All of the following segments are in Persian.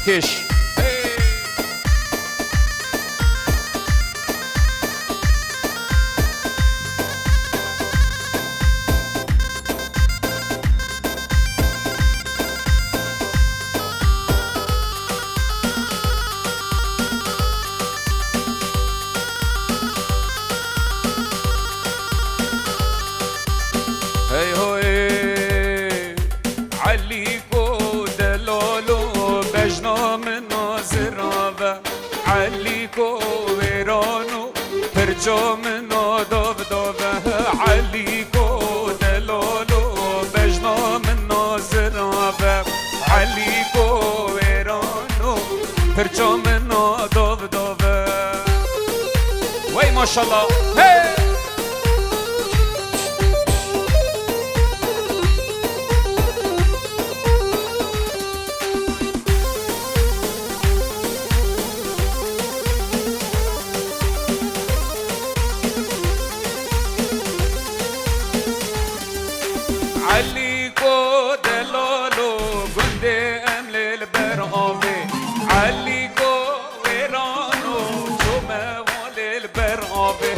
سرکش. جو منو دوب دوبه علیکو دلولو بجنا منو زرابه علیکو ویرانو پرچو منو دوب دوبه وی ماشالله هی عليكو دلولو قندي أمل البرغوبي عليكو ويرانو جمع ولي البرغوبي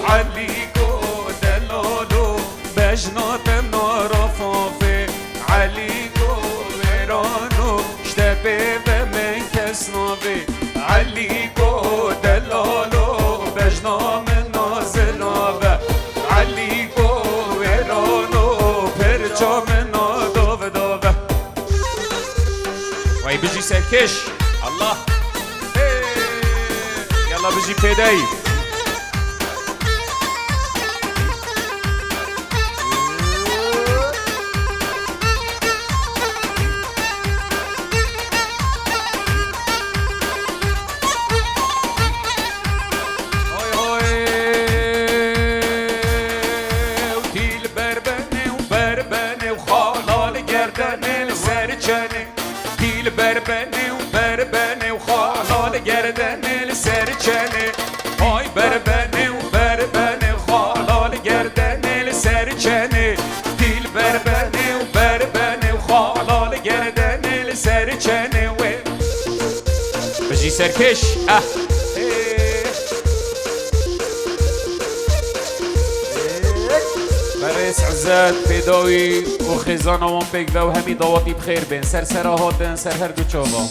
عليكو دلولو بجنات النورفوفي عليكو ويرانو اشتبه بمن كسنوبي عليكو دلولو بجنات النوزلوبي عليكو منو دوب دوبه وای بجی سرکش الله یلا بجی پیدایی بربني وبربني وخالال جردني لسرچني هاي بربني وبربني وخالال جردني لسرچني ديل بربني وبربني وخالال جردني لسرچني بجي سركش برس عزت پیدایی و خیزان آوان بگوه و همی دواتی بخیر بین سر سراحاتن سر هر دو چاوا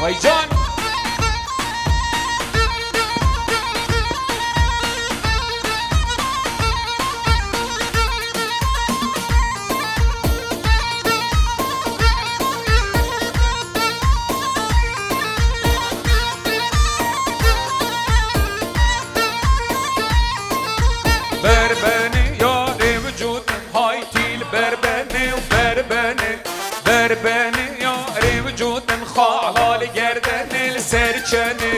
وای جان بربني ياري وجود هاي تيل بربني وبربني بربني ياري وجود خالال جردني لسرچني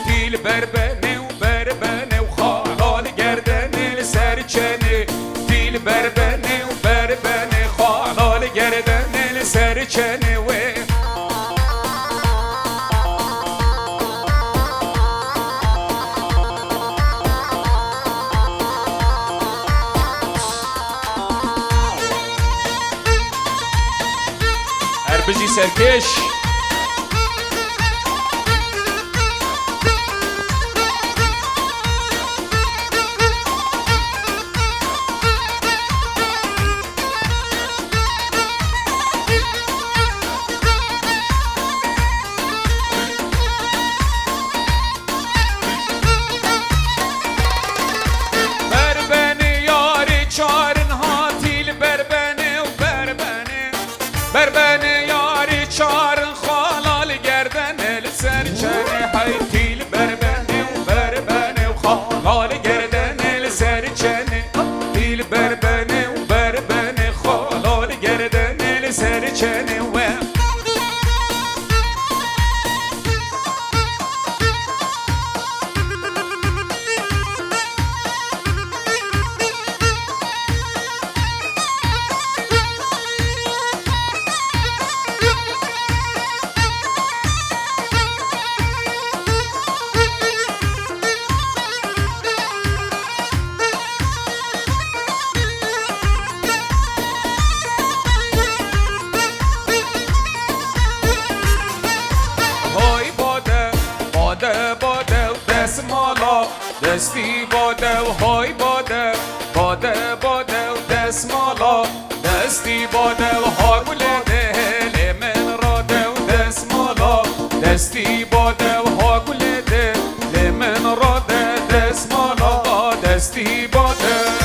تيل بربني وبربني وخالال جردني لسرچني تيل بربني وبربني خالال جردني لسرچني بجي سركش بربني ياري چارن هاتيل بربني وبربني بربني چارن دستی باده و های باده باده باده و دست مالا دستی باده و های گله دل من راده و دست مالا دستی باده و های گله دل من راده دست مالا دستی باده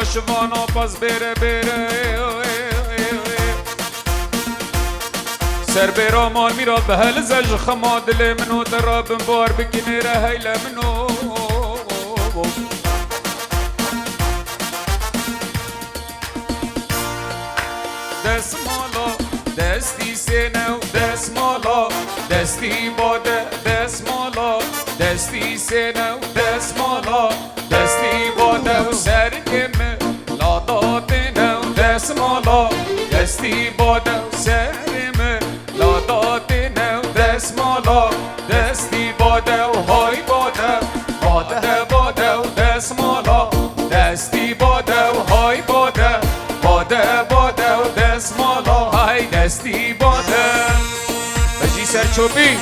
شوانا باز بره سر بیرامان میرا به هل زج خما دل منو درابن بار بکنه ره هیل منو دست مالا دستی سینو دست مالا دستی باده دست مالا دستی سینو دست مالا دستی باده و سرکمه لاداتنو دست مالا دستی باده و سرکمه لاداتنو دست مالا دستی باده و های باده باده باده و دست مالا دستی باده و های باده باده باده و دست مالا های دستی باده بجی سرچوبی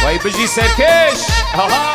وای بجی سرکش آها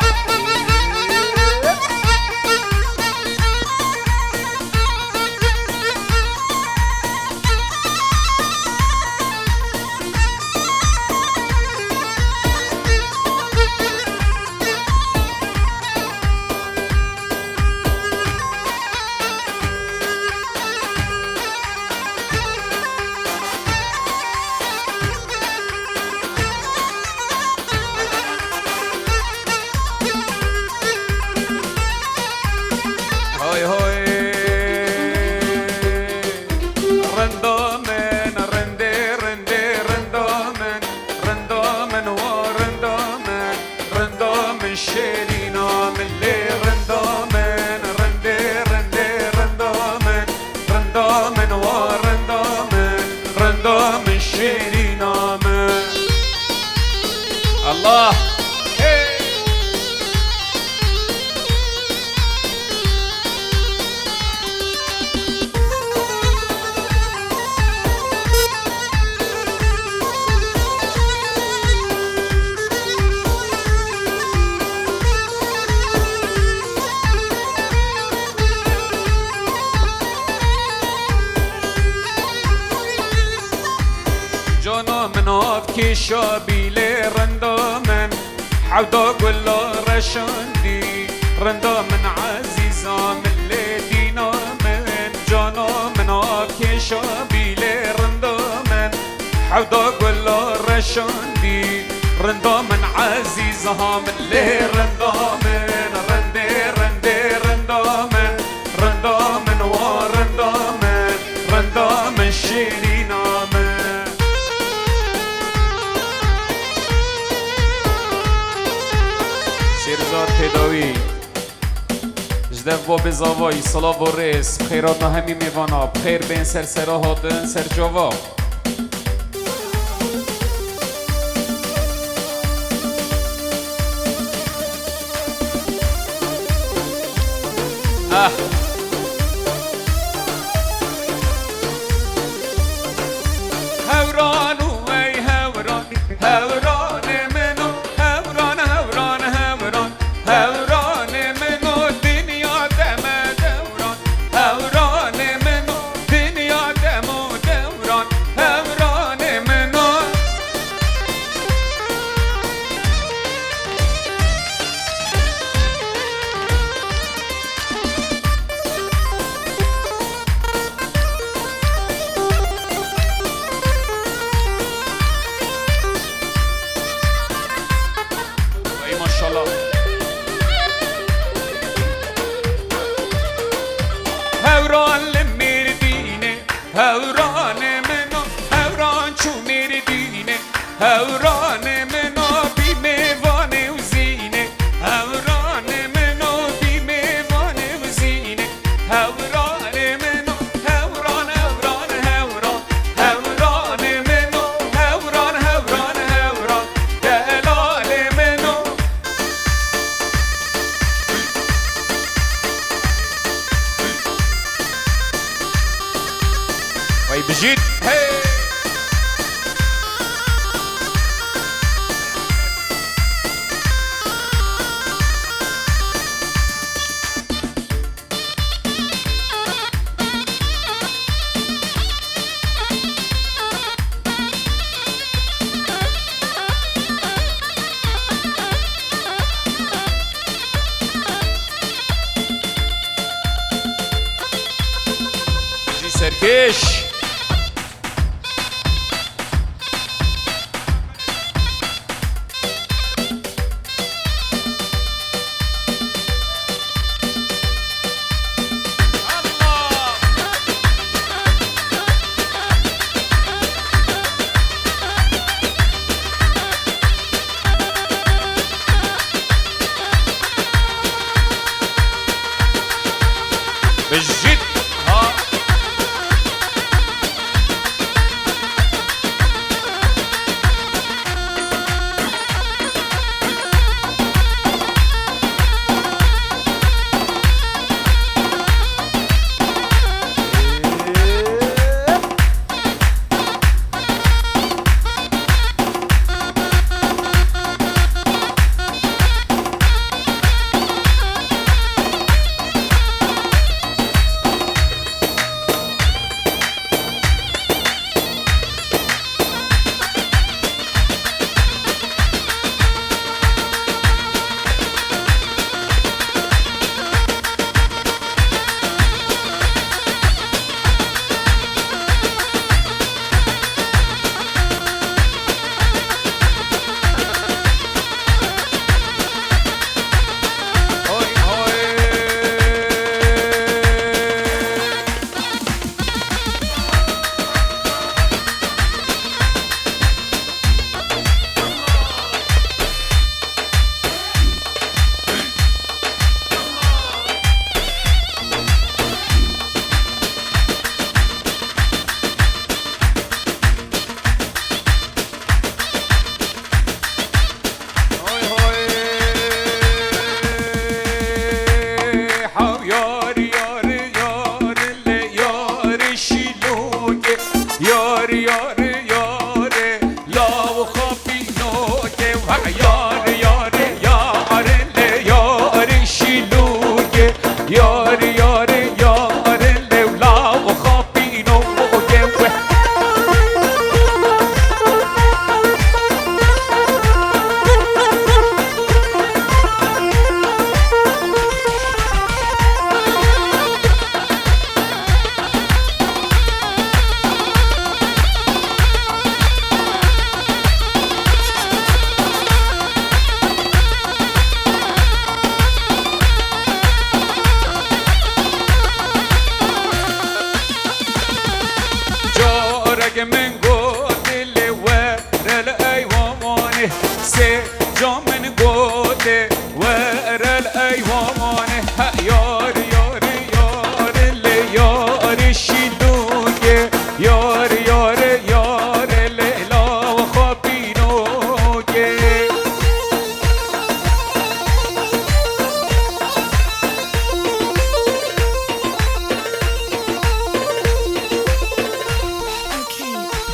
الله جانا منات کی شابیل رندا من حودا قل رشندی رندا من عزیزا من لیدینا من جانا منات کی شابیل رندا من حودا قل رشندی رندا من عزیزا من لی رندا من رندی رندی رندا من رندا من و رندا من رندا من شیرینا من شیرزاد پیداوی جدف و بزاوایی صلاح و رس خیرات همی میوانا بخیر بین سر سرا هاتن سر جوا هوران و ای هوران هوران منو هوران هوران هوران هوران منو دنیا دم دوران هوران منو دنیا دم دوران هوران منو هوران منو هوران چونیر دینه هوران منو بی میوانه و زینه هوران منو بی میوانه و زینه هوران منو هوران هوران هوران هوران منو هوران هوران هوران دلال منو وای بجید هی سرکش بجد ها من قلت اللي ورا الايوان سي جو من قلت ورا الايوان يار يار يار اللي يار الشلوك يار يار يار اللي لا وخابينوك Okay.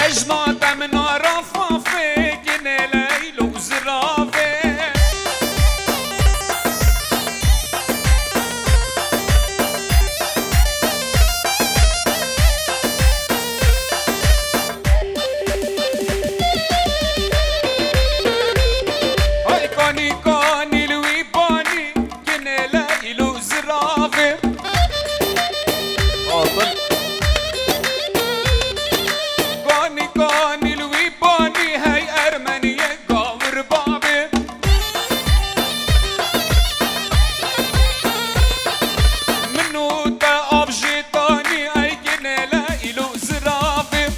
بجنات من رفافه جنه ليل وزرافه هاي كاني كاني الويباني جنه ليل وزرافه كاني كاني الويباني هاي أرمنية قامر بابي منو تقف جيتاني هاي جنة لايلو زرافي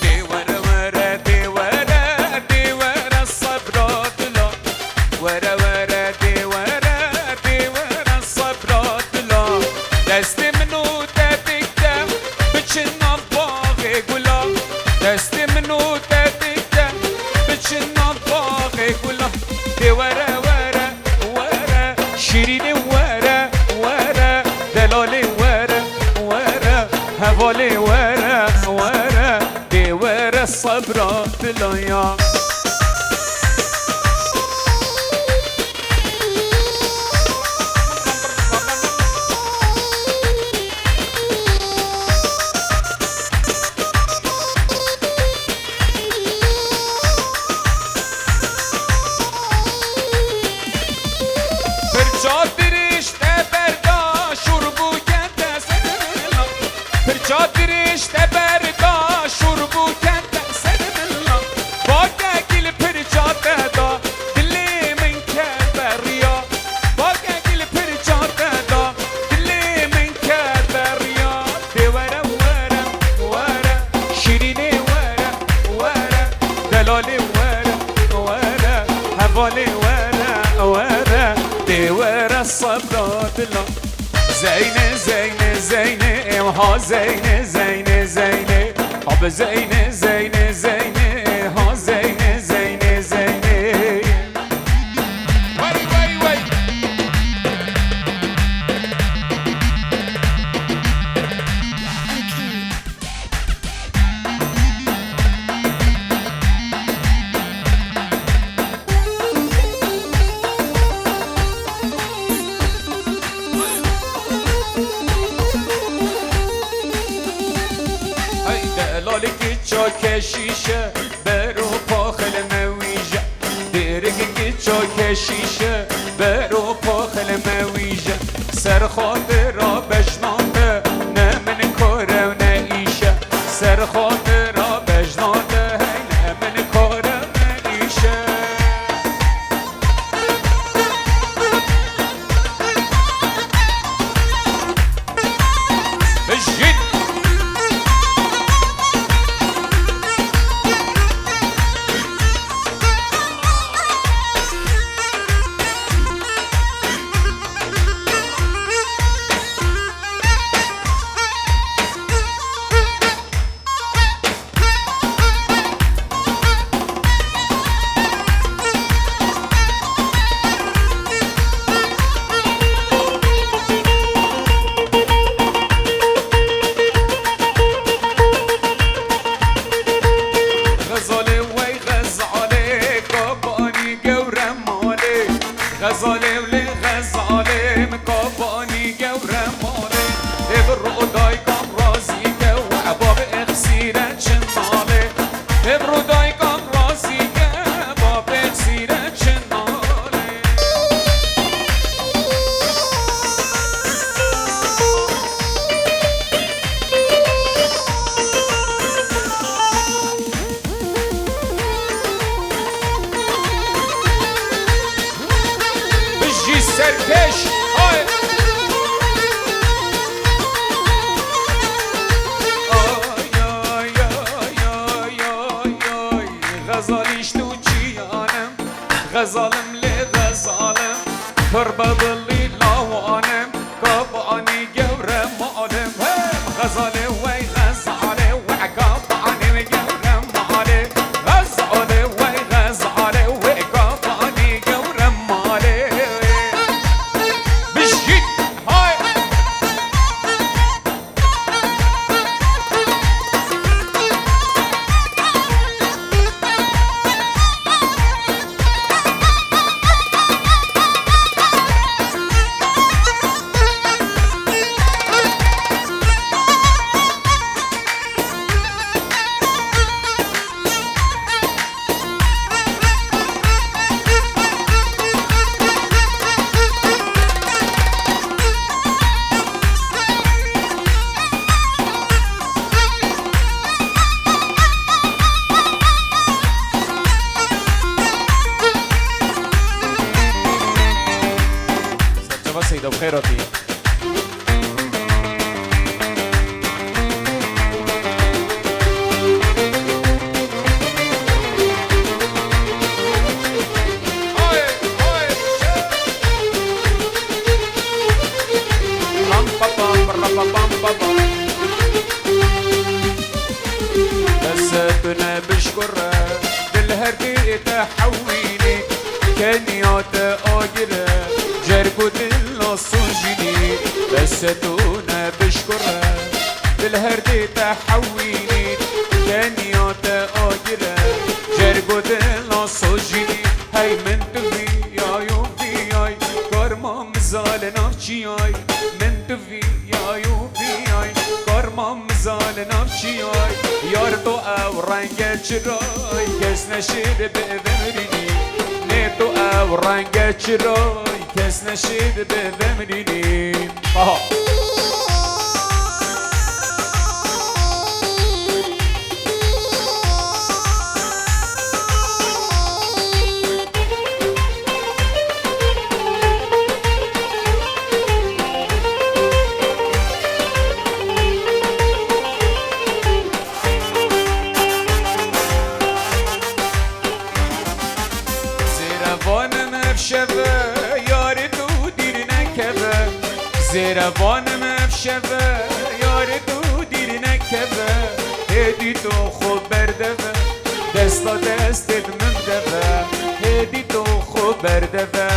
دي ورا ورا دي ورا دي ورا الصبرات لا ورا ورا دي ورا دي ورا الصبرات لا دستي منو تتكتا بتشنا باغي قولا دستي منو تتكتا بتشنا باغي قولا دي ورا ورا ورا شيريني ورا ورا دلالي ورا ورا هوالي ورا ورا دي ورا الصبرات لا يا Perçadiriş teberda şurbu kente seninla Perçadiriş teberda şurbu kente seninla Bagagil perçadeda dilimin keberya Bagagil perçadeda dilimin keberya Devere vere vere şirini vere vere Delali vere vere Hevali vere vere ورا الصبرات لا زينة زينة زينة ها زينة زينة زينة حب زينة زينة زينة ها زينة زينة زينة وي وي وي لالك چاک شیشه برو پاخل مویجه دیرگی چاک شیشه برو پاخل مویجه سر خاطر را بجناده نه من کاره و نه ایشه سر خاطر را بجناده نه من کاره و نه ایشه بجید غزاله ولی غزاله مکابانی گوره ماله ابرو دای کام رازی که و عباب اخسیره چناله ابرو دای کام رازی که باب اخسیره چناله سرکش آی غزالیش تو چیانم غزالم لی غزالم پربدلی لاوانم کابانی گوره مالم غزاله وی غزاله و کابانی گوره ماله غزاله وی غزاله و کابانی گوره ماله دستنا بشكره بالهردي تحويني كانيات آجره جرقو دل صنجيني دستنا بشكره بالهردي تحويني كانيات آجره جرقو دل صنجيني هاي من تفي يا يوفي ياي كارما مزال نافشي ياي من تفي يا يوفي ياي كارما مزال نافشي ياي یار تو او رنگ چرای کس نشید به بمرینی نه تو او رنگ چرای کس نشید به بمرینی شبه یار تو دیر نکبه زیروانم افشبه یار تو دیر نکبه هدی تو خوب بردوه دستا دستت من دوه هدی تو خوب بردوه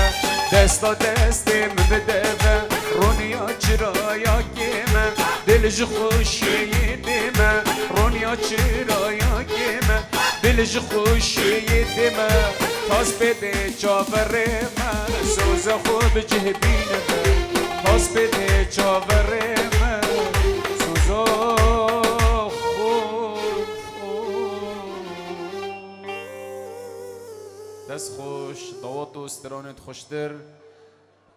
دستا دستم بدوه رونیا چرایا گیمه دلش خوشی دیمه رونیا چرایا گیمه دلش خوشی دیمه تاس بده چاوره من سوز خوب جهبینه تاس بده چاوره من سوز خوب دست خوش دوات و استرانت خوشتر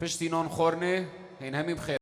پشتینان خورنه این همیم خیر